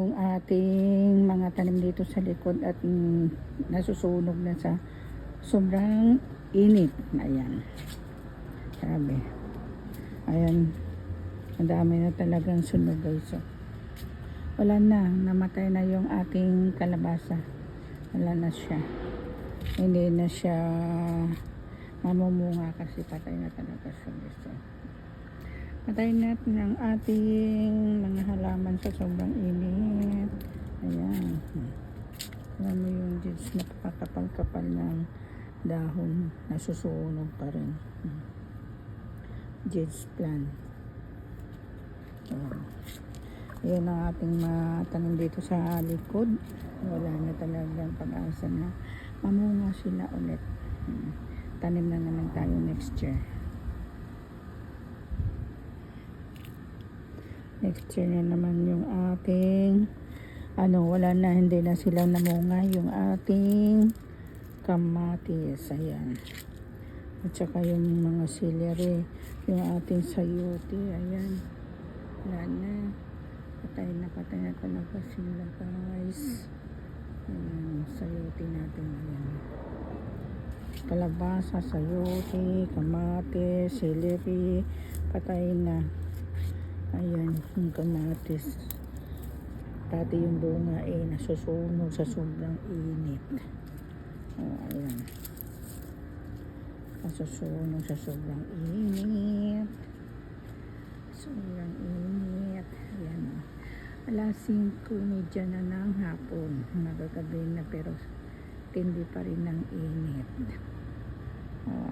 yung ating mga tanim dito sa likod at nasusunog na sa sobrang init. Ayan. Sabi. Ayan. Ang dami na talagang sunog guys. So, wala na. Namatay na yung ating kalabasa. Wala na siya. Hindi na siya mamumunga kasi patay na talaga siya guys. So, patay natin ang ating mga halaman sa sobrang init. Ayan. Alam mo yung just napakapal-kapal ng dahon. Nasusunog pa rin. Jade plant. Ayan ang ating matanim dito sa likod. Wala na talagang pag-asa na mamunga sila ulit. Tanim na naman tayo next year. Next year na naman yung ating wala na, hindi na sila namunga yung ating kamatis. Ayan. At saka yung mga celery, yung ating sayote. Ayan. Wala na. Patay na talaga sila guys. Ayan, sayote natin. Ayan. Kalabasa, sayote, kamatis, celery, patay na. Ayan, yung kamatis. Dati yung bunga nasusunog sa sobrang init. Ayan. Nasusunog sa sobrang init. Sobrang init. Ayan. Alas 5:30 na ng hapon. Magagabi na pero tindi pa rin ng init.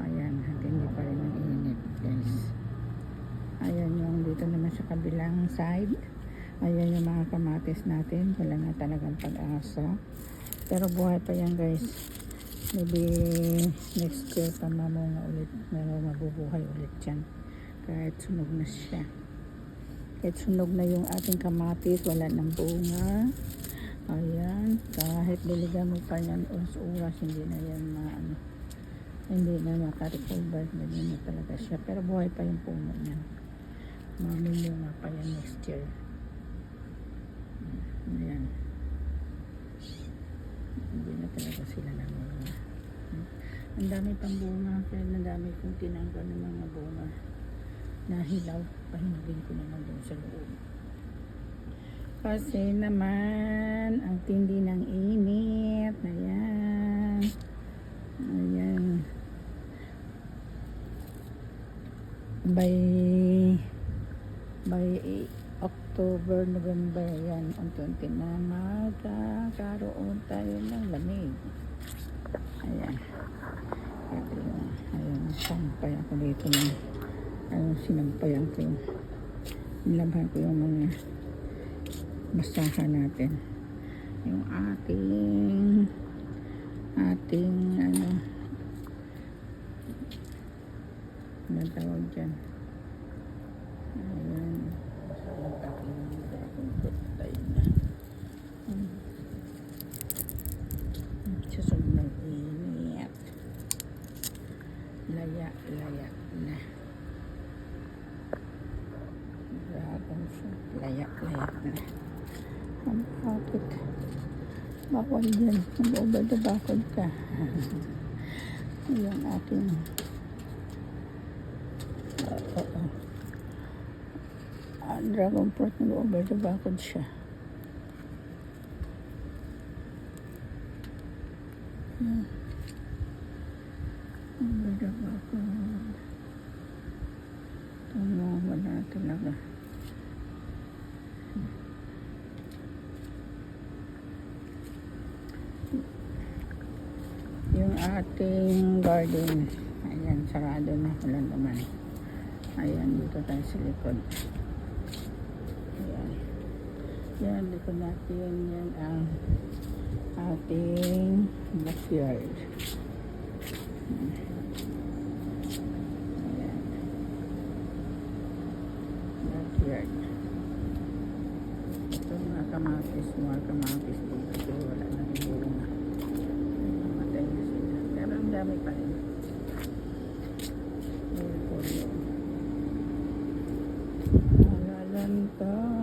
Ayan. Tindi pa rin ng init guys. Ayan yung dito naman sa kabilang side. Ayan yung mga kamatis natin. Wala na talagang pag-asa. Pero buhay pa yan guys. Maybe next year pa mamunga ulit. Mabubuhay ulit yan. Kahit sunog na siya. Kahit sunog na yung ating kamatis. Wala ng bunga. Ayan. Kahit diligan mo pa yan oras hindi na yan hindi na makarecover. Hindi na talaga siya. Pero buhay pa yung puno niyan. Mamumunga pa yan next year. Ayan. Hindi na talaga sila namunga. Ang dami pang bunga. Kaya ang dami kong tinanggal ng mga bunga. Nahilaw. Pahinagin ko naman doon sa loob. Kasi naman ang tindi ng init. Ayan. Ayan. By October, November, yan, unti-unti na magkakaroon tayo ng lamig. Ayan. Ito yung, ayan, sampay ako dito ng, sinampayan ko yung, nilabhan ko yung mga basahan natin. Yung ating, anong tawag dyan? Ayan. Ang aking dragon fruit tayo na. Sa sobrang init. Laya na. Dragon fruit. Laya na. Ang bakit? Bawal dyan. Mag-over the bakod ka. Yung ating dragon fruit, nag-over the bakod siya. Over the bakod. Wala talaga. Yung ating garden, ayan, sarado na, wala naman. Ayan, dito tayo sa likod. Ayan. Yan, likod natin, yan ang ating backyard. Ayan. Backyard. Ito mga kamatis dito. Kasi wala na yung bunga. Namatay na sila. Pero ang dami pa rin. Alalanta.